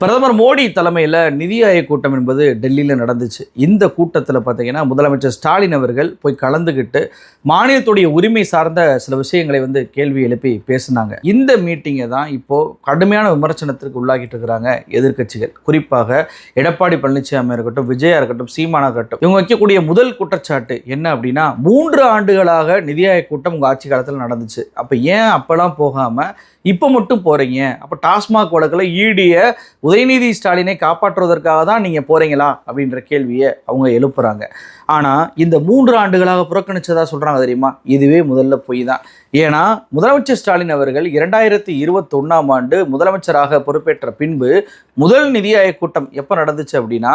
பிரதமர் மோடி தலைமையில் நிதி ஆயோக் கூட்டம் என்பது டெல்லியில் நடந்துச்சு. இந்த கூட்டத்தில் பார்த்தீங்கன்னா முதலமைச்சர் ஸ்டாலின் அவர்கள் போய் கலந்துக்கிட்டு மாநிலத்துடைய உரிமை சார்ந்த சில விஷயங்களை கேள்வி எழுப்பி பேசினாங்க. இந்த மீட்டிங்கை தான் இப்போது கடுமையான விமர்சனத்திற்கு உள்ளாகிட்டு இருக்கிறாங்க எதிர்க்கட்சிகள். குறிப்பாக எடப்பாடி பழனிசாமி இருக்கட்டும், விஜயா இருக்கட்டும், சீமானா இருக்கட்டும், இவங்க வைக்கக்கூடிய முதல் குற்றச்சாட்டு என்ன அப்படின்னா, 3 ஆண்டுகளாக நிதி ஆயோக் கூட்டம் உங்கள் ஆட்சி காலத்தில் நடந்துச்சு, அப்போ ஏன் அப்போலாம் போகாமல் இப்போ மட்டும் போகிறீங்க? அப்போ டாஸ்மாக் வழக்கில் ஈடிய உதயநிதி ஸ்டாலினை காப்பாற்றுவதற்காக தான் நீங்கள் போகிறீங்களா அப்படின்ற கேள்வியை அவங்க எழுப்புறாங்க. ஆனால் இந்த 3 ஆண்டுகளாக புறக்கணிச்சதா சொல்கிறாங்க தெரியுமா? இதுவே முதல்ல பொய் தான். ஏன்னா முதலமைச்சர் ஸ்டாலின் அவர்கள் 2021ஆம் ஆண்டு முதலமைச்சராக பொறுப்பேற்ற பின்பு முதல் நிதி ஆயோக் கூட்டம் எப்போ நடந்துச்சு அப்படின்னா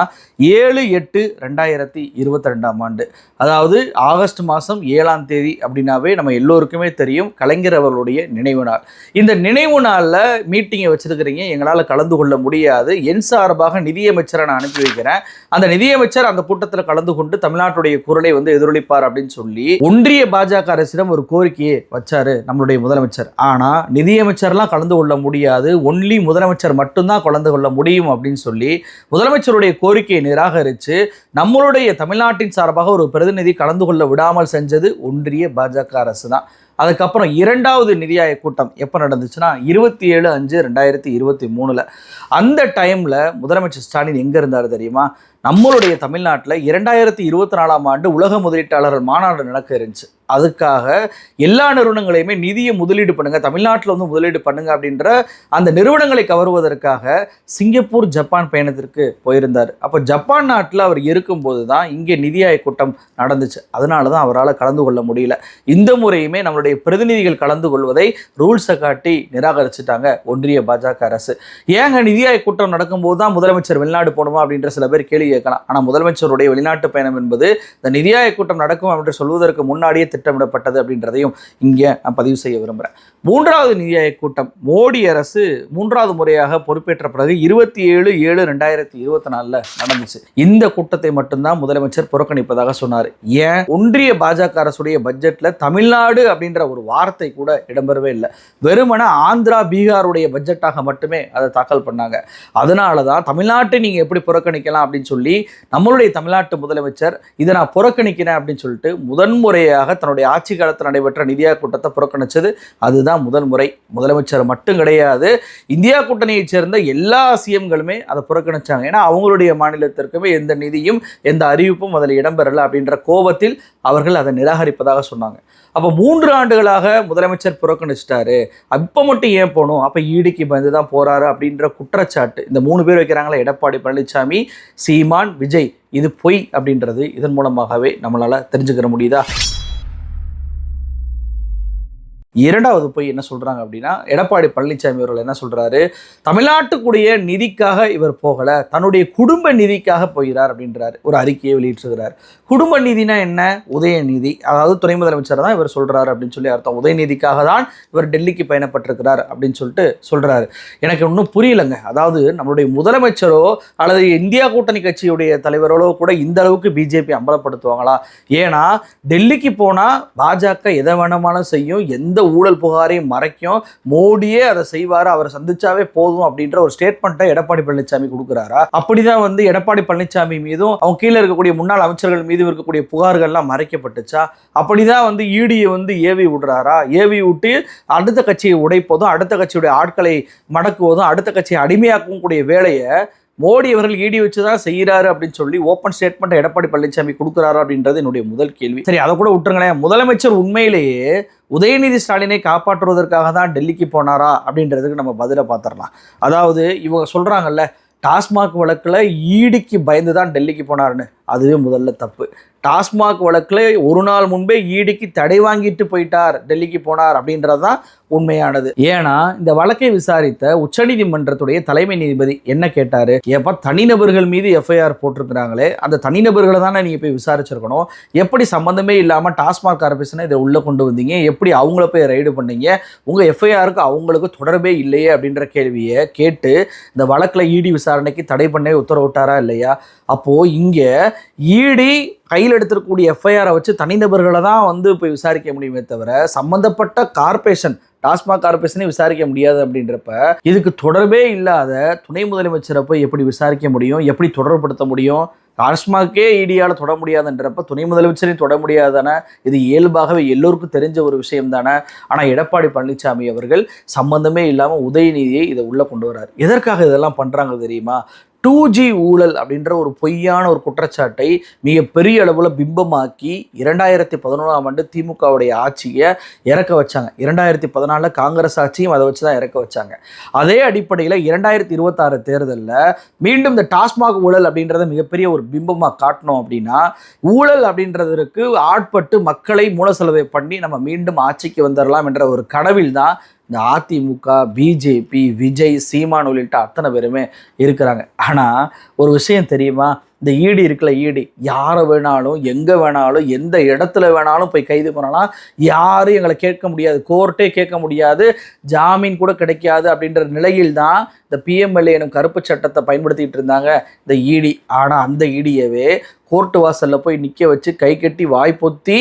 7/8/2022ஆம் ஆண்டு, அதாவது ஆகஸ்ட் மாதம் 7ஆம் தேதி அப்படின்னாவே நம்ம எல்லோருக்குமே தெரியும், கலைஞர் அவர்களுடைய நினைவு நாள். இந்த நினைவு நாளில் மீட்டிங்கை வச்சிருக்கிறீங்க, எங்களால் கலந்து கொள்ள முடியாது, என் சார்பாக நிதியமைச்சரை நான் அனுப்பி வைக்கிறேன், அந்த நிதியமைச்சர் அந்த கூட்டத்தில் கலந்து கொண்டு தமிழ்நாட்டுடைய குரலை எதிரொலிப்பார் அப்படின்னு சொல்லி ஒன்றிய பாஜக அரசிடம் ஒரு கோரிக்கையை வச்சாரு நம்மளுடைய முதலமைச்சர். ஆனா நிதியமைச்சர்லாம் கலந்து கொள்ள முடியாது, ஒன்லி முதலமைச்சர் மட்டும்தான் கலந்து கொள்ள முடியும் அப்படின்னு சொல்லி முதலமைச்சருடைய கோரிக்கையை நிராகரித்து நம்மளுடைய தமிழ்நாட்டின் சார்பாக ஒரு பிரதிநிதி கலந்து கொள்ள விடாமல் செஞ்சது ஒன்றிய பாஜக அரசு தான். அதுக்கப்புறம் 2வது நிதி ஆயோக் கூட்டம் எப்போ நடந்துச்சுன்னா 27/5/2023. அந்த டைமில் முதலமைச்சர் ஸ்டாலின் எங்கே இருந்தார் தெரியுமா? நம்மளுடைய தமிழ்நாட்டில் 2024ஆம் ஆண்டு உலக முதலீட்டாளர்கள் மாநாடு நடக்க இருந்துச்சு. அதுக்காக எல்லா நிறுவனங்களையுமே நிதியை முதலீடு பண்ணுங்கள், தமிழ்நாட்டில் முதலீடு பண்ணுங்க அப்படின்ற அந்த நிறுவனங்களை கவருவதற்காக சிங்கப்பூர், ஜப்பான் பயணத்திற்கு போயிருந்தார். அப்போ ஜப்பான் நாட்டில் அவர் இருக்கும்போது தான் இங்கே நிதி ஆயோக் கூட்டம் நடந்துச்சு. அதனால தான் அவரால் கலந்து கொள்ள முடியல. இந்த முறையுமே நம்மளுடைய பிரதிநிதிகள் கலந்து கொள்வதை ரூல்ஸை காட்டி நிராகரிச்சுட்டாங்க ஒன்றிய பாஜக அரசு. ஏங்க நிதி ஆயோக் கூட்டம் நடக்கும்போது தான் முதலமைச்சர் வெளிநாடு போகணுமா அப்படின்ற சில பேர் கேள்வி கேட்கலாம். ஆனால் முதலமைச்சருடைய வெளிநாட்டு பயணம் என்பது இந்த நிதி ஆயோக் கூட்டம் நடக்கும் என்று சொல்வதற்கு முன்னாடியே திட்டமிடப்பட்டது அப்படின்றதையும் இங்கே நான் பதிவு செய்ய விரும்புகிறேன். 3வது நிதி ஆயோக் கூட்டம் மோடி அரசு 3வது முறையாக பொறுப்பேற்ற பிறகு 27/7/2024 நடந்துச்சு. இந்த கூட்டத்தை மட்டும்தான் முதலமைச்சர் புறக்கணிப்பதாக சொன்னார். ஏன்? ஒன்றிய பாஜக அரசுடைய பட்ஜெட்ல தமிழ்நாடு அப்படின்ற ஒரு வார்த்தை கூட இடம்பெறவே இல்லை. வெறுமன ஆந்திரா, பீகாருடைய பட்ஜெட்டாக மட்டுமே அதை தாக்கல் பண்ணாங்க. அதனால தான் தமிழ்நாட்டை நீங்க எப்படி புறக்கணிக்கலாம் அப்படின்னு சொல்லி நம்மளுடைய தமிழ்நாட்டு முதலமைச்சர் இதை நான் புறக்கணிக்கிறேன் அப்படின்னு சொல்லிட்டு முதன்முறையாக தன்னுடைய ஆட்சி காலத்தில் நடைபெற்ற நிதி ஆயோக் கூட்டத்தை புறக்கணிச்சது அதுதான் முதல் முறை. முதலமைச்சர் மட்டும் கிடையாது, இந்தியா கூட்டணியைச் சேர்ந்த எல்லா சிஎம்களுமே அதை புறக்கணிச்சாங்க. ஏன்னா அவங்களுடைய மாநிலத்திற்குமே எந்த நிதியும் எந்த அறிவிப்பும் அதில் இடம்பெறலை அப்படின்ற கோபத்தில் அவர்கள் அதை நிராகரிப்பதாக சொன்னாங்க. அப்போ 3 ஆண்டுகளாக முதலமைச்சர் புறக்கணிச்சிட்டாரு, அப்போ மட்டும் ஏன் போகணும், அப்போ ஈடிக்கு பயந்து தான் போறாரு அப்படின்ற குற்றச்சாட்டு இந்த 3 பேர் வைக்கிறாங்களே, எடப்பாடி பழனிசாமி, சீமான், விஜய், இது பொய் அப்படின்றது இதன் மூலமாகவே நம்மளால தெரிஞ்சுக்கிற முடியுதா? 2வது போய் என்ன சொல்றாங்க அப்படின்னா, எடப்பாடி பழனிசாமி அவர்கள் என்ன சொல்றாரு, தமிழ்நாட்டுக்குடைய நிதிக்காக இவர் போகல, தன்னுடைய குடும்ப நிதிக்காக போகிறார் அப்படின்றாரு. ஒரு அறிக்கையை வெளியிட்டிருக்கிறார். குடும்ப நிதினா என்ன? உதயநிதி, அதாவது துணை முதலமைச்சர் தான் இவர் சொல்றாரு அப்படின்னு சொல்லி அர்த்தம். உதயநிதிக்காக தான் இவர் டெல்லிக்கு பயணப்பட்டிருக்கிறார் அப்படின்னு சொல்லிட்டு சொல்றாரு. எனக்கு இன்னும் புரியலைங்க. அதாவது நம்மளுடைய முதலமைச்சரோ அல்லது இந்தியா கூட்டணி கட்சியுடைய தலைவர்களோ கூட இந்த அளவுக்கு பிஜேபி அம்பலப்படுத்துவாங்களா? ஏன்னா டெல்லிக்கு போனா பாஜக எதை வேணுமானும் செய்யும், எந்த ஊழல் புகாரையும் மறைக்கும், மோடியே அதை செய்வார், அவரை சந்திச்சாவே போதும் அப்படின்ற ஒரு ஸ்டேட்மெண்ட்டை எடப்பாடி பழனிசாமி கொடுக்குறாரா? அப்படிதான் எடப்பாடி பழனிசாமி மீதும் அவங்க கீழே இருக்கக்கூடிய முன்னாள் அமைச்சர்கள் மீது இருக்கக்கூடிய புகார்கள்லாம் மறைக்கப்பட்டுச்சா? அப்படிதான் ஈடியை ஏவி விடுறாரா? ஏவி விட்டு அடுத்த கட்சியை உடைப்பதும், அடுத்த கட்சியுடைய ஆட்களை மடக்குவதும், அடுத்த கட்சியை அடிமையாக்கும் கூடிய வேலையை மோடி அவர்கள் ஈடி வச்சுதான் செய்கிறாரு அப்படின்னு சொல்லி ஓப்பன் ஸ்டேட்மெண்ட் எடப்பாடி பழனிசாமி கொடுக்குறாரு அப்படின்றது என்னுடைய முதல் கேள்வி. சரி, அதை கூட விட்டுருங்களேன். முதலமைச்சர் உண்மையிலேயே உதயநிதி ஸ்டாலினை காப்பாற்றுவதற்காக தான் டெல்லிக்கு போனாரா அப்படின்றதுக்கு நம்ம பதிலை பார்த்துடலாம். அதாவது இவங்க சொல்றாங்கல்ல, டாஸ்மாக் வழக்கில் ஈடிக்கு பயந்து தான் டெல்லிக்கு போனாருன்னு, அதுவே முதல்ல தப்பு. டாஸ்மாக் வழக்கில் ஒரு நாள் முன்பே ஈடிக்கு தடை வாங்கிட்டு போயிட்டார், டெல்லிக்கு போனார் அப்படின்றது தான் உண்மையானது. ஏன்னா இந்த வழக்கை விசாரித்த உச்சநீதிமன்றத்துடைய தலைமை நீதிபதி என்ன கேட்டாரு, எப்ப தனிநபர்கள் மீது எஃப்ஐஆர் போட்டிருக்கிறாங்களே, அந்த தனிநபர்களை தானே நீங்க போய் விசாரிச்சிருக்கணும், எப்படி சம்பந்தமே இல்லாம டாஸ்மாக் கார்பரேஷனை இதை உள்ள கொண்டு வந்தீங்க, எப்படி அவங்கள போய் ரைடு பண்ணீங்க, உங்க எஃப்ஐஆருக்கு அவங்களுக்கு தொடர்பே இல்லையே அப்படின்ற கேள்வியை கேட்டு இந்த வழக்கில் ஈடி விசாரணைக்கு தடை பண்ண உத்தரவிட்டாரா இல்லையா? அப்போ இங்க ஈடி கையில் எடுத்திருக்கக்கூடிய எஃப்ஐஆரை வச்சு தனிநபர்களை தான் போய் விசாரிக்க முடியுமே தவிர சம்பந்தப்பட்ட கார்பரேஷன் டாஸ்மாக் கார்பரேஷனே விசாரிக்க முடியாது அப்படின்றப்ப இதுக்கு தொடர்பே இல்லாத துணை முதலமைச்சரை போய் எப்படி விசாரிக்க முடியும், எப்படி தொடர்புபடுத்த முடியும்? டாஸ்மாகே இடியால் தொட முடியாதுன்றப்ப துணை முதலமைச்சரையும் தொட முடியாதானே? இது இயல்பாகவே எல்லோருக்கும் தெரிஞ்ச ஒரு விஷயம் தானே. ஆனால் எடப்பாடி பழனிசாமி அவர்கள் சம்பந்தமே இல்லாமல் உதயநிதியை இதை உள்ளே கொண்டு வர்றாரு. எதற்காக இதெல்லாம் பண்ணுறாங்க தெரியுமா? 2G ஊழல் அப்படின்ற ஒரு பொய்யான ஒரு குற்றச்சாட்டை மிகப்பெரிய அளவில் பிம்பமாக்கி 2011ஆம் ஆண்டு திமுகவுடைய ஆட்சியை இறக்க வச்சாங்க. 2014 காங்கிரஸ் ஆட்சியும் அதை வச்சு தான் இறக்க வச்சாங்க. அதே அடிப்படையில் 2026 தேர்தலில் மீண்டும் இந்த டாஸ்மாக் ஊழல் அப்படின்றத மிகப்பெரிய ஒரு பிம்பமாக காட்டணும் அப்படின்னா, ஊழல் அப்படின்றதற்கு ஆட்பட்டு மக்களை மூலசெலவை பண்ணி நம்ம மீண்டும் ஆட்சிக்கு வந்துடலாம் என்ற ஒரு கனவில் தான் இந்த அதிமுக, பிஜேபி, விஜய், சீமான் உள்ளிட்ட அத்தனை பேருமே இருக்கிறாங்க. ஆனால் ஒரு விஷயம் தெரியுமா? இந்த ஈடி இருக்குல்ல, ஈடி யாரை வேணாலும் எங்கே வேணாலும் எந்த இடத்துல வேணாலும் போய் கைது பண்ணலாம். யாரும் எங்களை கேட்க முடியாது, கோர்ட்டே கேட்க முடியாது, ஜாமீன் கூட கிடைக்காது அப்படின்ற நிலையில் தான் இந்த பிஎம்எல்ஏ எனும் கருப்பு சட்டத்தை பயன்படுத்திகிட்டு இருந்தாங்க இந்த ஈடி. ஆனால் அந்த ஈடியவே கோர்ட்டு வாசலில் போய் நிற்க வச்சு கை கட்டி வாய்ப்பொத்தி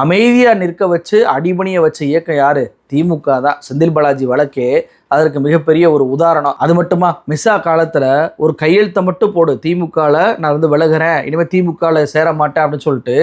அமைதியாக நிற்க வச்சு அடிபணியை வச்ச இயக்கம் யாரு? திமுக தான். செந்தில் பாலாஜி வழக்கே அதற்கு மிகப்பெரிய ஒரு உதாரணம். அது மட்டுமா, மிஸ்ஸா காலத்தில் ஒரு கையெழுத்தை மட்டும் போடு, திமுகவில் நான் வந்து விலகிறேன், இனிமேல் திமுகவில் சேர மாட்டேன் அப்படின்னு சொல்லிட்டு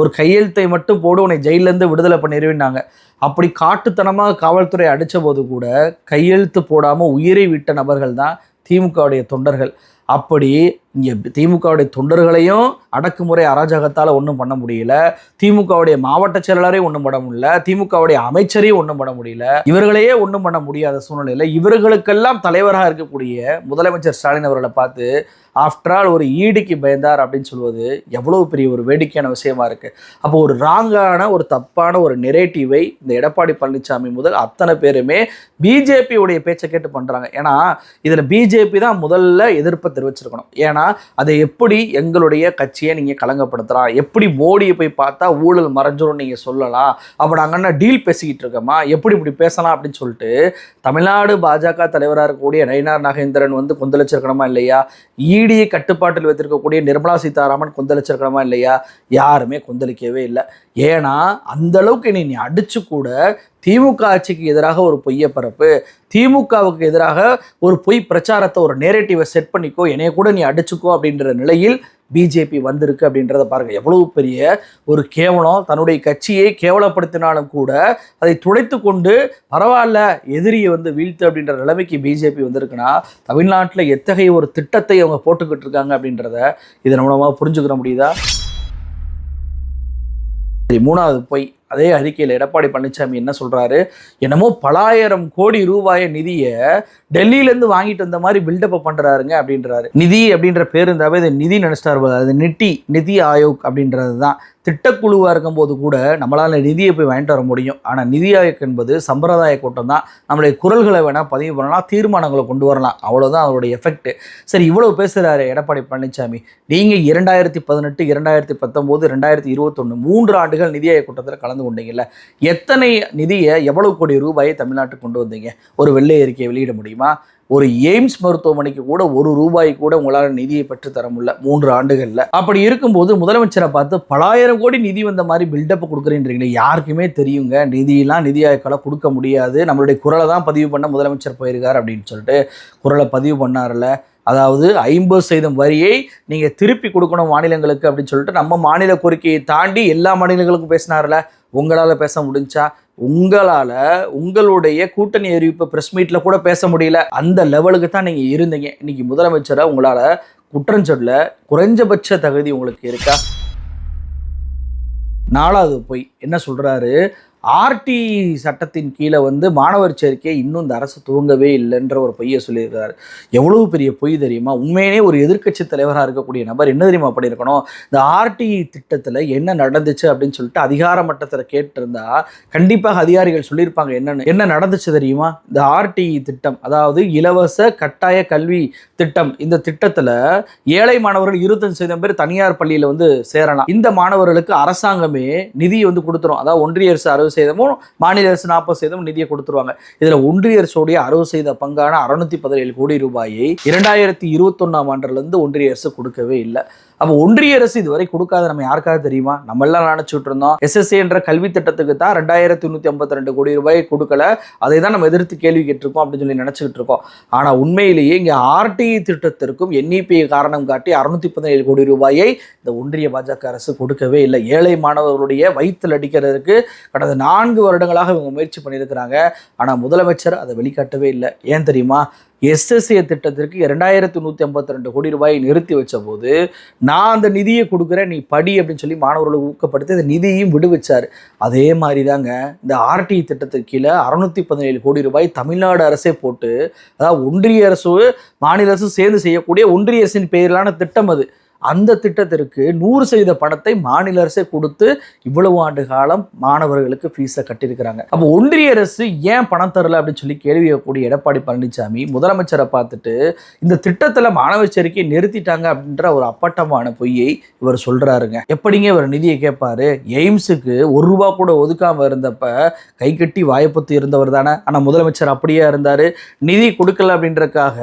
ஒரு கையெழுத்தை மட்டும் போடு, உன்னை ஜெயிலேருந்து விடுதலை பண்ணிடுவேன்னாங்க. அப்படி காட்டுத்தனமாக காவல்துறை அடித்த போது கூட கையெழுத்து போடாமல் உயிரை விட்ட நபர்கள் தான் திமுகவுடைய தொண்டர்கள். அப்படி இங்கே திமுகவுடைய தொண்டர்களையும் அடக்குமுறை அராஜகத்தால் ஒன்றும் பண்ண முடியல, திமுகவுடைய மாவட்ட செயலாளரையும் ஒன்றும் பண்ண முடியல, திமுகவுடைய அமைச்சரையும் ஒன்றும் பண்ண முடியல. இவர்களையே ஒன்றும் பண்ண முடியாத சூழ்நிலையில் இவர்களுக்கெல்லாம் தலைவராக இருக்கக்கூடிய முதலமைச்சர் ஸ்டாலின் அவர்களை பார்த்து ஆஃப்டர் ஆல் ஒரு ஈடிக்கு பயந்தார் அப்படின்னு சொல்வது எவ்வளவு பெரிய ஒரு வேடிக்கையான விஷயமா இருக்குது. அப்போ ஒரு ராங்கான ஒரு தப்பான ஒரு நெரேட்டிவை இந்த எடப்பாடி பழனிசாமி முதல் அத்தனை பேருமே பிஜேபியுடைய பேச்சை கேட்டு பண்ணுறாங்க. ஏன்னா இதில் பிஜேபி தான் முதல்ல எதிர்ப்பை தெரிவிச்சிருக்கணும். ஏன்னா அதை எப்படி எங்களுடைய கட்சியை நீங்கள் கலங்கப்படுத்தலாம், எப்படி மோடியை போய் பார்த்தா ஊழல் மறைஞ்சிரும் நீங்கள் சொல்லலாம், அப்போ நாங்கள் என்ன டீல் பேசிக்கிட்டு இருக்கோமா, எப்படி இப்படி பேசலாம் அப்படின்னு சொல்லிட்டு தமிழ்நாடு பாஜக தலைவராக இருக்கக்கூடிய நயினார் நாகேந்திரன் வந்து கொந்தளிச்சிருக்கணுமா இல்லையா? ஈடியை கட்டுப்பாட்டில் வைத்திருக்கக்கூடிய நிர்மலா சீதாராமன் கொந்தளிச்சிருக்கணுமா இல்லையா? யாருமே கொந்தளிக்கவே இல்லை. ஏன்னா அந்த அளவுக்கு நீ அடிச்சு கூட திமுக ஆட்சிக்கு எதிராக ஒரு பொய்யை பரப்பு, திமுகவுக்கு எதிராக ஒரு பொய் பிரச்சாரத்தை, ஒரு நேரேட்டிவை செட் பண்ணிக்கோ, என்னைய கூட நீ அடிச்சுக்கோ அப்படின்ற நிலையில் பிஜேபி வந்திருக்கு அப்படின்றத பாருங்க. எவ்வளவு பெரிய ஒரு கேவலம். தன்னுடைய கட்சியை கேவலப்படுத்தினாலும் கூட அதை துடைத்து கொண்டு பரவாயில்ல எதிரியை வந்து வீழ்த்து அப்படின்ற நிலைமைக்கு பிஜேபி வந்திருக்குன்னா தமிழ்நாட்டில் எத்தகைய ஒரு திட்டத்தை அவங்க போட்டுக்கிட்டு இருக்காங்க அப்படின்றத இதன் மூலமாக புரிஞ்சுக்கிற முடியுதா? சரி, மூணாவது பொய். அதே அறிக்கையில் எடப்பாடி பழனிசாமி என்ன சொல்றாரு? என்னமோ பலாயிரம் கோடி ரூபாய் நிதியை டெல்லியிலேருந்து வாங்கிட்டு வந்த மாதிரி பில்டப் பண்றாருங்க அப்படின்றாரு. நிதி அப்படின்ற பேர் இருந்தாவே இது நிதி நினைச்சிட்டாரு. அது நிதி ஆயோக் அப்படின்றது தான். திட்டக்குழுவாக இருக்கும்போது கூட நம்மளால் நிதியை போய் வாங்கிட்டு வர முடியும். ஆனால் நிதி ஆயோக் என்பது சம்பிரதாய கூட்டம் தான். நம்மளுடைய குரல்களை வேணால் பதிவு பண்ணலாம், தீர்மானங்களை கொண்டு வரலாம், அவ்வளோதான் அதோடைய எஃபெக்ட். சரி, இவ்வளவு பேசுகிறாரு எடப்பாடி பழனிசாமி. நீங்கள் 2018, 2019, 2021 3 ஆண்டுகள் நிதி ஆயோக் கூட்டத்தில் கலந்து கொண்டீங்கல்ல, எத்தனை நிதியை, எவ்வளவு கோடி ரூபாயை தமிழ்நாட்டுக்கு கொண்டு வந்தீங்க? ஒரு வெள்ளை அறிக்கையை வெளியிட முடியுமா? ஒரு எய்ம்ஸ் மருத்துவமனைக்கு கூட 1 ரூபாய் கூட உங்களால் நிதியை பெற்று தர முடியல 3 ஆண்டுகளில். அப்படி இருக்கும்போது முதலமைச்சரை பார்த்து பலாயிரம் கோடி நிதி வந்த மாதிரி பில்டப் கொடுக்குறீங்களே, யாருக்குமே தெரியுங்க நிதியெல்லாம் நிதி ஆயோக்கால கொடுக்க முடியாது, நம்மளுடைய குரலை தான் பதிவு பண்ண முதலமைச்சர் போயிருக்கார் அப்படின்னு சொல்லிட்டு குரலை பதிவு பண்ணார்ல. அதாவது 50% வரியை நீங்கள் திருப்பி கொடுக்கணும் மாநிலங்களுக்கு அப்படின்னு சொல்லிட்டு நம்ம மாநில கோரிக்கையை தாண்டி எல்லா மாநிலங்களுக்கும் பேசினார்ல. உங்களால் பேச முடிஞ்சா? உங்களால் உங்களுடைய கூட்டணி அறிவிப்பு ப்ரெஸ் மீட்டில் கூட பேச முடியல. அந்த லெவலுக்கு தான் நீங்கள் இருந்தீங்க. இன்னைக்கு முதலமைச்சரை உங்களால் குற்றம் சொல்ல குறைஞ்சபட்ச தகுதி உங்களுக்கு இருக்கா? 4வது போய் என்ன சொல்கிறாரு? ஆர்டி சட்டத்தின் கீழே வந்து மாணவர் சேர்க்கையை இன்னும் இந்த அரசு துவங்கவே இல்லைன்ற ஒரு பொய்யை சொல்லியிருக்காரு. எவ்வளவு பெரிய பொய் தெரியுமா? உண்மையிலே ஒரு எதிர்க்கட்சி தலைவராக இருக்கக்கூடிய நபர் என்ன தெரியுமா பண்ணியிருக்கணும்? இந்த ஆர்டி திட்டத்தில் என்ன நடந்துச்சு அப்படின்னு சொல்லிட்டு அதிகார மட்டத்தில் கேட்டிருந்தா கண்டிப்பாக அதிகாரிகள் சொல்லியிருப்பாங்க என்ன நடந்துச்சு தெரியுமா? இந்த ஆர்டி திட்டம், அதாவது இலவச கட்டாய கல்வி திட்டம், இந்த திட்டத்தில் ஏழை மாணவர்கள் 25% பேர் தனியார் பள்ளியில் வந்து சேரலாம். இந்த மாணவர்களுக்கு அரசாங்கமே நிதியை வந்து கொடுத்துரும். அதாவது ஒன்றிய அரசு 60%, மாநில அரசு 40% நிதியை கொடுத்துருவாங்க. இதுல ஒன்றிய அரசுடைய 60% பங்கான 617 கோடி ரூபாயை 2021ஆம் ஆண்டிலிருந்து ஒன்றிய அரசு கொடுக்கவே இல்லை. அப்போ ஒன்றிய அரசு இதுவரை கொடுக்காத நம்ம யாருக்காவது தெரியுமா? நம்ம எல்லாம் நினைச்சுட்டு இருந்தோம் SSA என்ற கல்வி திட்டத்துக்கு தான் 2152 கோடி ரூபாய் கொடுக்கல, அதை தான் நம்ம எதிர்த்து கேள்வி கேட்டிருக்கோம் அப்படின்னு சொல்லி நினைச்சுக்கிட்டு இருக்கோம். ஆனா உண்மையிலேயே இங்க RTE திட்டத்திற்கும் NEP காரணம் காட்டி 617 கோடி ரூபாயை இந்த ஒன்றிய பாஜக அரசு கொடுக்கவே இல்லை. ஏழை மாணவர்களுடைய வயிற்றில் அடிக்கிறதுக்கு கடந்த 4 வருடங்களாக இவங்க முயற்சி பண்ணியிருக்கிறாங்க. ஆனா முதலமைச்சர் அதை வெளிக்காட்டவே இல்லை. ஏன் தெரியுமா? SSA திட்டத்திற்கு 2152 கோடி ரூபாயை நிறுத்தி வச்ச போது நான் அந்த நிதியை கொடுக்குறேன், நீ படி அப்படின்னு சொல்லி மாணவர்களை ஊக்கப்படுத்தி அந்த நிதியையும் விடுவிச்சார். அதே மாதிரி தாங்க இந்த RTE திட்டத்திற்கு கீழே 617 கோடி ரூபாய் தமிழ்நாடு அரசே போட்டு, அதாவது ஒன்றிய அரசு மாநில அரசு சேர்ந்து செய்யக்கூடிய ஒன்றிய அரசின் பெயரிலான திட்டம் அது. அந்த திட்டத்திற்கு 100% பணத்தை மாநில அரசே கொடுத்து இவ்வளவு ஆண்டு காலம் மாணவர்களுக்கு ஃபீஸை கட்டியிருக்கிறாங்க. அப்போ ஒன்றிய அரசு ஏன் பணம் தரல அப்படின்னு சொல்லி கேள்வி கேட்கக்கூடிய எடப்பாடி பழனிசாமி முதலமைச்சரை பார்த்துட்டு இந்த திட்டத்தில் மாணவர் சேர்க்கையை நிறுத்திட்டாங்க அப்படின்ற ஒரு அப்பட்டமான பொய்யை இவர் சொல்றாருங்க. எப்படிங்க இவர் நிதியை கேட்பாரு? எய்ம்ஸுக்கு ₹1 கூட ஒதுக்காம இருந்தப்ப கை கட்டி வாய்ப்பத்து இருந்தவர் தானே. ஆனால் முதலமைச்சர் அப்படியே இருந்தார். நிதி கொடுக்கல அப்படின்றக்காக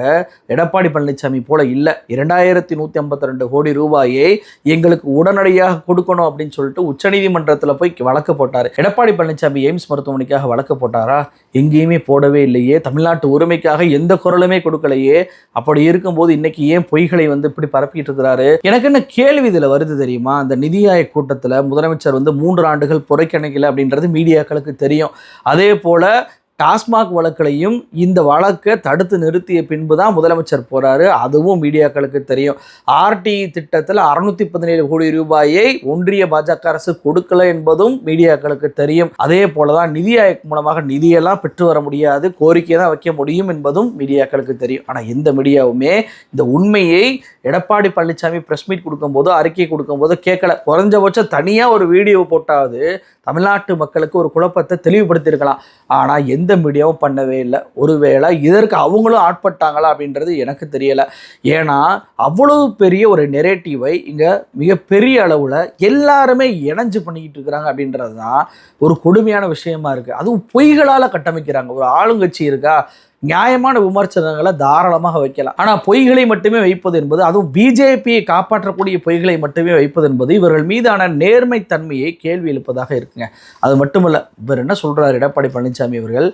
எடப்பாடி பழனிசாமி போல இல்லை. 2152 கோடி ரூபாயை எங்களுக்கு உடனடியாக கொடுக்கணும் அப்படின்னு சொல்லிட்டு உச்சநீதிமன்றத்தில் போய் வழக்கு போட்டார். எடப்பாடி பழனிசாமி எய்ம்ஸ் மருத்துவமனைக்காக வழக்கு போட்டாரா? எங்கேயுமே போடவே இல்லையே. தமிழ்நாட்டு உரிமைக்காக எந்த குரலுமே கொடுக்கலையே. அப்படி இருக்கும்போது இன்னைக்கு ஏன் பொய்களை இப்படி பரப்பிட்டு இருக்கிறாரு? எனக்கு என்ன கேள்வி இதுல வருது தெரியுமா? அந்த நிதி ஆயோக் கூட்டத்தில் முதலமைச்சர் 3 ஆண்டுகள் புறக்கணிக்கல அப்படின்றது மீடியாக்களுக்கு தெரியும். அதே போல டாஸ்மாக் வழக்கிலையும் இந்த வழக்கை தடுத்து நிறுத்திய பின்பு தான் முதலமைச்சர் போறாரு. அதுவும் மீடியாக்களுக்கு தெரியும். RTE திட்டத்தில் 617 கோடி ரூபாயை ஒன்றிய பாஜக அரசு கொடுக்கல என்பதும் மீடியாக்களுக்கு தெரியும். அதே போலதான் நிதி ஆயோக் மூலமாக நிதியெல்லாம் பெற்று வர முடியாது, கோரிக்கை தான் வைக்க முடியும் என்பதும் மீடியாக்களுக்கு தெரியும். ஆனால் எந்த மீடியாவுமே இந்த உண்மையை எடப்பாடி பழனிசாமி பிரஸ் மீட் கொடுக்கும்போது அறிக்கை கொடுக்கும்போது கேட்கல. குறைஞ்சபட்சம் தனியாக ஒரு வீடியோ போட்டாவது தமிழ்நாட்டு மக்களுக்கு ஒரு குழப்பத்தை தெளிவுபடுத்தியிருக்கலாம். ஆனால் எந்த மீடியாவும் பண்ணவே இல்லை. ஒருவேளை இதற்கு அவங்களும் ஆட்பட்டாங்களா அப்படின்றது எனக்கு தெரியலை. ஏன்னா அவ்வளவு பெரிய ஒரு நெரேட்டிவை இங்கே மிகப்பெரிய அளவில் எல்லாருமே இணைஞ்சு பண்ணிக்கிட்டு இருக்கிறாங்க அப்படின்றது தான் ஒரு கொடுமையான விஷயமா இருக்குது. அதுவும் பொய்களால் கட்டமைக்கிறாங்க. ஒரு ஆளுங்கட்சி இருக்கா, நியாயமான விமர்சனங்களை தாராளமாக வைக்கலாம். ஆனால் பொய்களை மட்டுமே வைப்பது என்பது, அதுவும் பிஜேபியை காப்பாற்றக்கூடிய பொய்களை மட்டுமே வைப்பது என்பது இவர்கள் மீதான நேர்மைத்தன்மையை கேள்வி எழுப்பதாக இருக்குங்க. அது மட்டுமல்ல, இவர் என்ன சொல்றாரு எடப்பாடி பழனிசாமி அவர்கள்,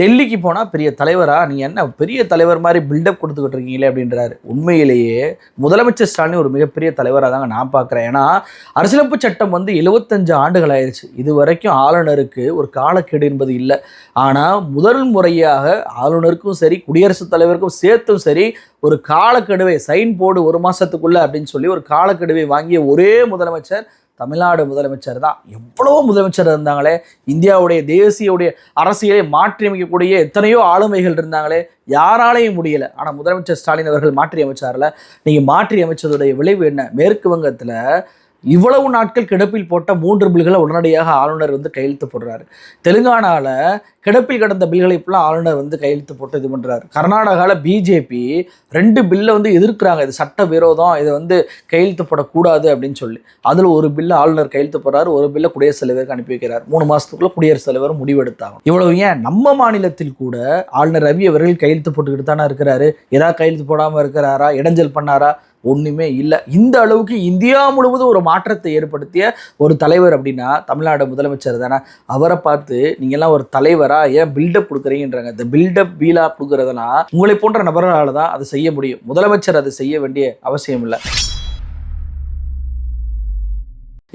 டெல்லிக்கு போனால் பெரிய தலைவரா, நீங்க என்ன பெரிய தலைவர் மாதிரி பில்டப் கொடுத்துக்கிட்டு இருக்கீங்களே அப்படின்றாரு. உண்மையிலேயே முதலமைச்சர் ஸ்டாலின் ஒரு மிகப்பெரிய தலைவராக தாங்க நான் பார்க்குறேன். ஏன்னா அரசியலமைப்பு சட்டம் 75 ஆண்டுகள் ஆயிடுச்சு. இது வரைக்கும் ஆளுநருக்கு ஒரு காலக்கெடு என்பது இல்லை. ஆனால் முதல் முறையாக ஆளுநர் சரி குடியரசுத் தலைவருக்கும் சேர்த்தும் சரி ஒரு காலக்கெடுவை சைன் போர்டு 1 மாசத்துக்குள்ள அப்படின்னு சொல்லி ஒரு காலக்கெடுவை வாங்கிய ஒரே முதலமைச்சர் தமிழ்நாடு முதலமைச்சர் தான். எவ்வளவோ முதலமைச்சர் இருந்தாங்களே, இந்தியாவுடைய தேசிய அரசியலை மாற்றி அமைக்கக்கூடிய எத்தனையோ ஆளுமைகள் இருந்தாங்களே, யாராலையும் முடியல. ஆனால் முதலமைச்சர் ஸ்டாலின் அவர்கள் மாற்றி அமைச்சார்ல. நீங்க மாற்றி அமைச்சதுடைய விளைவு என்ன? மேற்கு வங்கத்தில் இவ்வளவு நாட்கள் கிடப்பில் போட்ட 3 பில்களை உடனடியாக ஆளுநர் கையெழுத்து போடுறாரு. தெலுங்கானாவில் கிடப்பில் கிடந்த பில்களை இப்பெல்லாம் ஆளுநர் கையெழுத்து போட்டு இது பண்ணுறாரு. கர்நாடகாவில் பிஜேபி 2 பில்லை எதிர்க்கிறாங்க. இது சட்ட விரோதம், இதை கையெழுத்து போடக்கூடாது அப்படின்னு சொல்லி. அதில் ஒரு பில்லை ஆளுநர் கையெழுத்து போடுறாரு, ஒரு பில்லை குடியரசுத் தலைவருக்கு அனுப்பி வைக்கிறார். 3 மாதத்துக்குள்ள குடியரசுத் தலைவர் முடிவெடுத்தாங்க. இவ்வளவு ஏன் நம்ம மாநிலத்தில் கூட ஆளுநர் ரவி அவர்கள் கையெழுத்து போட்டுக்கிட்டு தானே இருக்கிறாரு. ஏதாவது கையெழுத்து போடாமல் இருக்கிறாரா? இடைஞ்சல் பண்ணாரா? ஒன்றுமே இல்லை. இந்த அளவுக்கு இந்தியா முழுவதும் ஒரு மாற்றத்தை ஏற்படுத்திய ஒரு தலைவர் அப்படின்னா தமிழ்நாடு முதலமைச்சர் தானே. அவரை பார்த்து நீங்கள்லாம் ஒரு தலைவரா ஏன் பில்டப் கொடுக்குறீங்கன்றாங்க. இந்த பில்டப் பீலா கொடுக்குறதுனா உங்களை போன்ற நபர்களால் தான் அதை செய்ய முடியும். முதலமைச்சர் அதை செய்ய வேண்டிய அவசியம் இல்லை.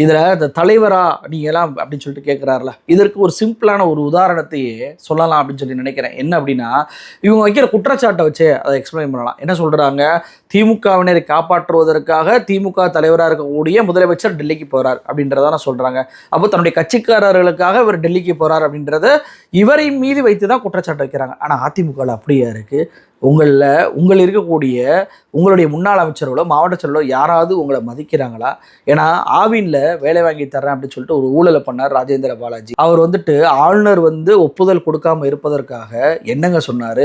இதில் இந்த தலைவரா நீங்களாம் அப்படின்னு சொல்லிட்டு கேட்குறாருல, இதற்கு ஒரு சிம்பிளான ஒரு உதாரணத்தையே சொல்லலாம் அப்படின்னு சொல்லி நினைக்கிறேன். என்ன அப்படின்னா, இவங்க வைக்கிற குற்றச்சாட்டை வச்சு அதை எக்ஸ்பிளைன் பண்ணலாம். என்ன சொல்கிறாங்க? திமுகவினரை காப்பாற்றுவதற்காக திமுக தலைவராக இருக்கக்கூடிய முதலமைச்சர் டெல்லிக்கு போகிறார் அப்படின்றதான் சொல்கிறாங்க. அப்போ தன்னுடைய கட்சிக்காரர்களுக்காக இவர் டெல்லிக்கு போகிறார் அப்படின்றத இவரின் மீது வைத்து தான் குற்றச்சாட்டு வைக்கிறாங்க. ஆனால் அதிமுகவில் அப்படியா இருக்குது? உங்களில் இருக்கக்கூடிய உங்களுடைய முன்னாள் அமைச்சர்களோ மாவட்ட செயலோ யாராவது உங்களை மதிக்கிறாங்களா? ஏன்னா ஆவின்ல வேலை வாங்கி தர்றேன் அப்படின்னு சொல்லிட்டு ஒரு ஊழலை பண்ணார் ராஜேந்திர பாலாஜி. அவர் ஆளுநர் ஒப்புதல் கொடுக்காம இருப்பதற்காக என்னங்க சொன்னார்?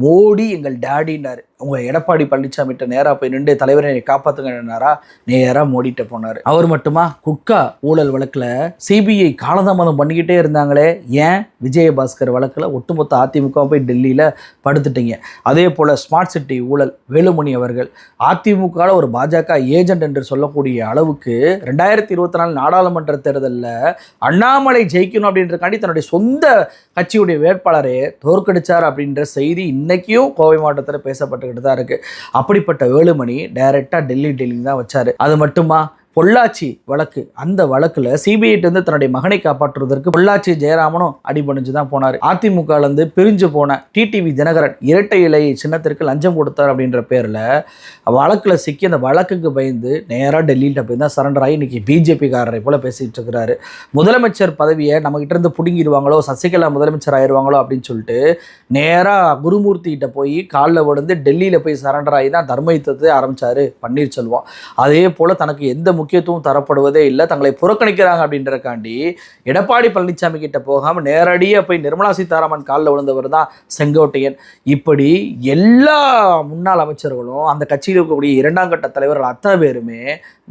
மோடி எங்கள் டேடின்னாரு. உங்க எடப்பாடி பழனிசாமிகிட்ட நேராக போய் நின்று தலைவரை காப்பாற்றுங்கன்னாரா? நேராக மோடிட்ட போனார். அவர் மட்டுமா? குட்கா ஊழல் வழக்கில் சிபிஐ காலதாமதம் பண்ணிக்கிட்டே இருந்தாங்களே, ஏன்? விஜயபாஸ்கர் வழக்கில் ஒட்டுமொத்த அதிமுக போய் டெல்லியில் படுத்துட்டீங்க. அதே போல் ஸ்மார்ட் சிட்டி ஊழல் வேலுமணி அவர்கள் அதிமுகவில் ஒரு பாஜக ஏஜென்ட் என்று சொல்லக்கூடிய அளவுக்கு 2024 நாடாளுமன்ற தேர்தலில் அண்ணாமலை ஜெயிக்கணும் அப்படின்றக்காண்டி தன்னுடைய சொந்த கட்சியுடைய வேட்பாளரை தோற்கடிச்சார் அப்படின்ற செய்தி இன்னைக்கும் கோவை மாவட்டத்தில் பேசப்பட்டு தான் இருக்கு. அப்படிப்பட்ட வேலுமணி டைரக்டா டெல்லி தான் வச்சாரு. அது மட்டுமா? பொள்ளாச்சி வழக்கு, அந்த வழக்குல சிபிஐட்டு வந்து தன்னுடைய மகனை காப்பாற்றுவதற்கு பொள்ளாச்சி ஜெயராமனும் அடிபணிஞ்சு தான் போனார். அதிமுகலேருந்து பிரிஞ்சு போன டிடிவி தினகரன் இரட்டை இலை சின்னத்திற்கு லஞ்சம் கொடுத்தார் அப்படின்ற பேர்ல வழக்குல சிக்கி அந்த வழக்குக்கு பயந்து நேராக டெல்லியிட்ட போய் தான் சரண்டர் ஆகி இன்னைக்கு பிஜேபிக்காரரை போல பேசிட்டு இருக்கிறாரு. முதலமைச்சர் பதவியை நம்ம கிட்ட இருந்து பிடுங்கிடுவாங்களோ, சசிகலா முதலமைச்சர் ஆயிடுவாங்களோ அப்படின்னு சொல்லிட்டு நேராக குருமூர்த்தி கிட்ட போய் காலில் விழுந்து டெல்லியில போய் சரண்டர் ஆகி தான் தர்ம யுத்தத்தை ஆரம்பிச்சாரு பன்னீர்செல்வம். அதே போல தனக்கு எந்த முக்கியத்துவம் தரப்படுவதே இல்லை, தங்களை புறக்கணிக்கிறாங்க அப்படின்றக்காண்டி எடப்பாடி பழனிசாமி கிட்ட போகாமல் நேரடியாக போய் நிர்மலா சீதாராமன் காலில் விழுந்தவர் தான் செங்கோட்டையன். இப்படி எல்லா முன்னாள் அமைச்சர்களும் அந்த கட்சியில் இருக்கக்கூடிய 2ஆம் கட்ட தலைவர்கள் அத்தனை பேருமே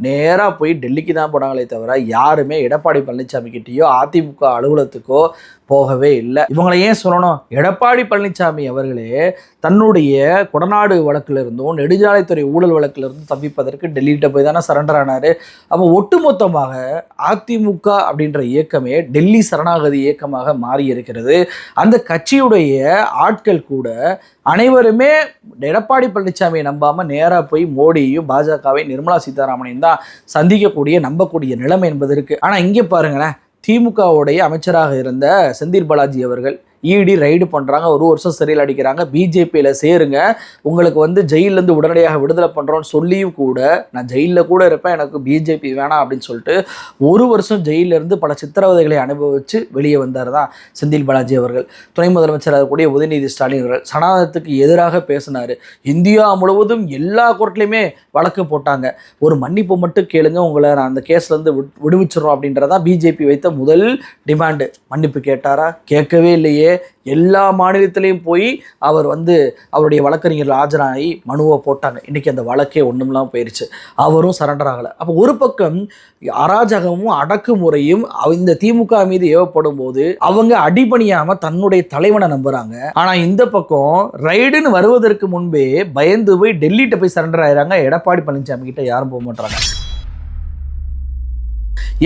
நேராக போய் டெல்லிக்கு தான் போனாங்களே தவிர யாருமே எடப்பாடி பழனிசாமி கிட்டேயோ அதிமுக அலுவலகத்துக்கோ போகவே இல்லை. இவங்களை ஏன் சொல்லணும்? எடப்பாடி பழனிசாமி அவர்களே தன்னுடைய கொடநாடு வழக்கிலிருந்தும் நெடுஞ்சாலைத்துறை ஊழல் வழக்கிலிருந்தும் தப்பிப்பதற்கு டெல்லிகிட்ட போய் தானே சரண்டர் ஆனார். அப்போ ஒட்டுமொத்தமாக அதிமுக அப்படின்ற இயக்கமே டெல்லி சரணாகதி இயக்கமாக மாறி இருக்கிறது. அந்த கட்சியுடைய ஆட்கள் கூட அனைவருமே எடப்பாடி பழனிசாமியை நம்பாமல் நேராக போய் மோடியையும் பாஜகவை நிர்மலா சீதாராமனையும் தான் சந்திக்கக்கூடிய நம்பக்கூடிய நிலைமை என்பது இருக்குது. ஆனால் இங்கே பாருங்களேன், திமுகவுடைய அமைச்சராக இருந்த செந்தில் பாலாஜி அவர்கள் இடி ரைடு பண்ணுறாங்க, 1 வருஷம் சிறையில் அடிக்கிறாங்க, பிஜேபியில் சேருங்க, உங்களுக்கு வந்து ஜெயிலேருந்து உடனடியாக விடுதலை பண்ணுறோன்னு சொல்லியும் கூட நான் ஜெயிலில் கூட இருப்பேன், எனக்கு பிஜேபி வேணாம் அப்படின்னு சொல்லிட்டு 1 வருஷம் ஜெயிலிருந்து பல சித்திரவதைகளை அனுபவித்து வெளியே வந்தார் தான் செந்தில் பாலாஜி அவர்கள். துணை முதலமைச்சராக கூடிய உதயநிதி ஸ்டாலின் அவர்கள் சனாதனத்துக்கு எதிராக பேசினார். இந்தியா முழுவதும் எல்லா கோர்ட்லையுமே வழக்கு போட்டாங்க. ஒரு மன்னிப்பு மட்டும் கேளுங்க, உங்களை நான் அந்த கேஸ்லேருந்து விடுவிச்சிடறோம் அப்படின்றதான் பிஜேபி வைத்த முதல் டிமாண்டு. மன்னிப்பு கேட்டாரா? கேட்கவே இல்லையே. எல்லா மாநிலத்திலையும் போய் அவர் வந்து அவருடைய வழக்கறிஞர்கள் ஆஜராகி மனுவை போட்டாங்க. இன்றைக்கி அந்த வழக்கே ஒன்றும்லாம் போயிடுச்சு. அவரும் சரண்டர் ஆகலை. அப்போ ஒரு பக்கம் அராஜகமும் அடக்குமுறையும் இந்த திமுக மீது ஏவப்படும் போது அவங்க அடிபணியாமல் தன்னுடைய தலைவனை நம்புகிறாங்க. ஆனால் இந்த பக்கம் ரைடுன்னு வருவதற்கு முன்பே பயந்து போய் டெல்லிகிட்ட போய் சரண்டர் ஆகிறாங்க. எடப்பாடி பழனிசாமி கிட்ட யாரும் போக மாட்டாங்க.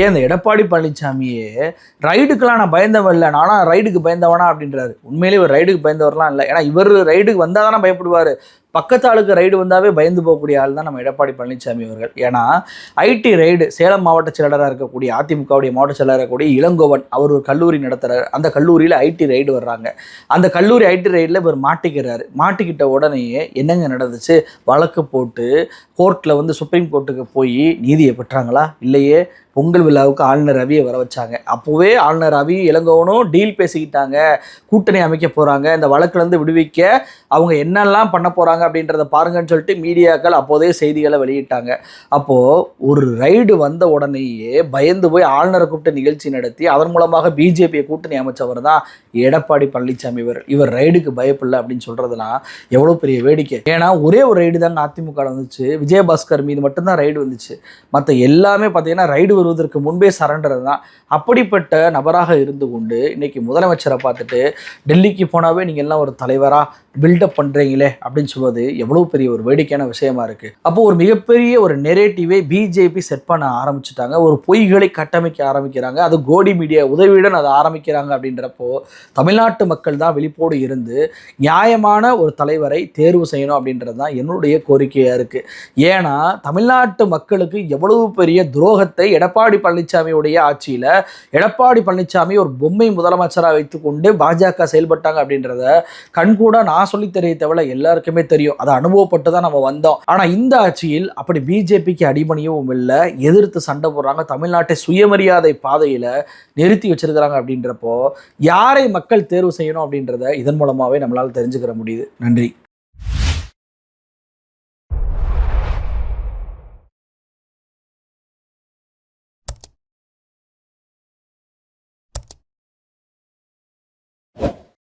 ஏன் இந்த எடப்பாடி பழனிசாமியே ரைடுக்கெல்லாம் நான் பயந்தவன் இல்லை, நானும் ரைடுக்கு பயந்தவனா அப்படின்றாரு. உண்மையிலே இவர் ரைடுக்கு பயந்தவர்லாம் இல்லை. ஏன்னா இவர் ரைடுக்கு வந்தால் தானே பயப்படுவார். பக்கத்து ஆளுக்கு ரைடு வந்தாவே பயந்து போகக்கூடிய ஆள் தான் நம்ம எடப்பாடி பழனிசாமி அவர்கள். ஏன்னா ஐடி ரைடு சேலம் மாவட்ட செயலராக இருக்கக்கூடிய அதிமுகவுடைய மாவட்ட செயலராக இருக்கக்கூடிய இளங்கோவன் அவர் ஒரு கல்லூரி நடத்துகிறார். அந்த கல்லூரியில் ஐடி ரைடு வர்றாங்க. அந்த கல்லூரி ஐடி ரைடில் இவர் மாட்டிக்கிறாரு. மாட்டிக்கிட்ட உடனேயே என்னங்க நடந்துச்சு? வழக்கு போட்டு கோர்ட்டில் வந்து சுப்ரீம் கோர்ட்டுக்கு போய் நீதியை பெற்றாங்களா? இல்லையே. பொங்கல் விழாவுக்கு ஆளுநர் ரவியை வர வச்சாங்க. அப்போவே ஆளுநர் ரவி இளங்கோவனும் டீல் பேசிக்கிட்டாங்க, கூட்டணி அமைக்க போகிறாங்க, இந்த வழக்குலேருந்து விடுவிக்க அவங்க என்னெல்லாம் பண்ண போகிறாங்க அப்படின்றத பாருங்கன்னு சொல்லிட்டு மீடியாக்கள் அப்போதே செய்திகளை வெளியிட்டாங்க. அப்போது ஒரு ரைடு வந்த உடனேயே பயந்து போய் ஆளுநரை கூப்பிட்டு நிகழ்ச்சி நடத்தி அதன் மூலமாக பிஜேபியை கூட்டணி அமைச்சவர் தான் எடப்பாடி பழனிசாமி. இவர் ரைடுக்கு பயப்பில்லை அப்படின்னு சொல்கிறதுலாம் எவ்வளோ பெரிய வேடிக்கை. ஏன்னா ஒரே ஒரு ரைடு தாங்க அதிமுக வந்துச்சு, விஜயபாஸ்கர் மீது மட்டும்தான் ரைடு வந்துச்சு. மற்ற எல்லாமே பார்த்தீங்கன்னா ரைடு வருவதற்கு முன்பே சரண்டர் தான். அப்படிப்பட்ட நபராக இருந்து கொண்டு இன்னைக்கு முதலமைச்சரை பார்த்துட்டு டெல்லிக்கு போனாவே நீங்கள் எல்லாம் ஒரு தலைவராக பில்டப் பண்ணுறீங்களே அப்படின்னு சொல்வது எவ்வளோ பெரிய ஒரு வேடிக்கையான விஷயமா இருக்குது. அப்போது ஒரு மிகப்பெரிய ஒரு நெரேட்டிவை பிஜேபி செட் பண்ண ஆரம்பிச்சுட்டாங்க. ஒரு பொய்களை கட்டமைக்க ஆரம்பிக்கிறாங்க. அது கோடி மீடியா உதவியுடன் அதை ஆரம்பிக்கிறாங்க. அப்படின்றப்போ தமிழ்நாட்டு மக்கள் தான் விழிப்போடு இருந்து நியாயமான ஒரு தலைவரை தேர்வு செய்யணும் அப்படின்றது தான் என்னுடைய கோரிக்கையாக இருக்குது. ஏன்னா தமிழ்நாட்டு மக்களுக்கு எவ்வளவு பெரிய துரோகத்தை எடப்பாடி பழனிசாமியுடைய ஆட்சியில் எடப்பாடி பழனிசாமி ஒரு பொம்மை முதலமைச்சராக வைத்துக்கொண்டு பாஜக செயல்பட்டாங்க அப்படின்றத கண்கூட நான் சொல்லி தெரிய தவிர எல்லாருக்குமே தெரியும். அதை அனுபவப்பட்டு தான் நம்ம வந்தோம். ஆனால் இந்த ஆட்சியில் அப்படி பிஜேபிக்கு அடிபணியவும் இல்லை, எதிர்த்து சண்டை போடுறாங்க, தமிழ்நாட்டை சுயமரியாதை பாதையில் நிறுத்தி வச்சிருக்கிறாங்க. அப்படின்றப்போ யாரை மக்கள் தேர்வு செய்யணும் அப்படின்றத இதன் மூலமாகவே நம்மளால் தெரிஞ்சுக்கிற முடியுது. நன்றி.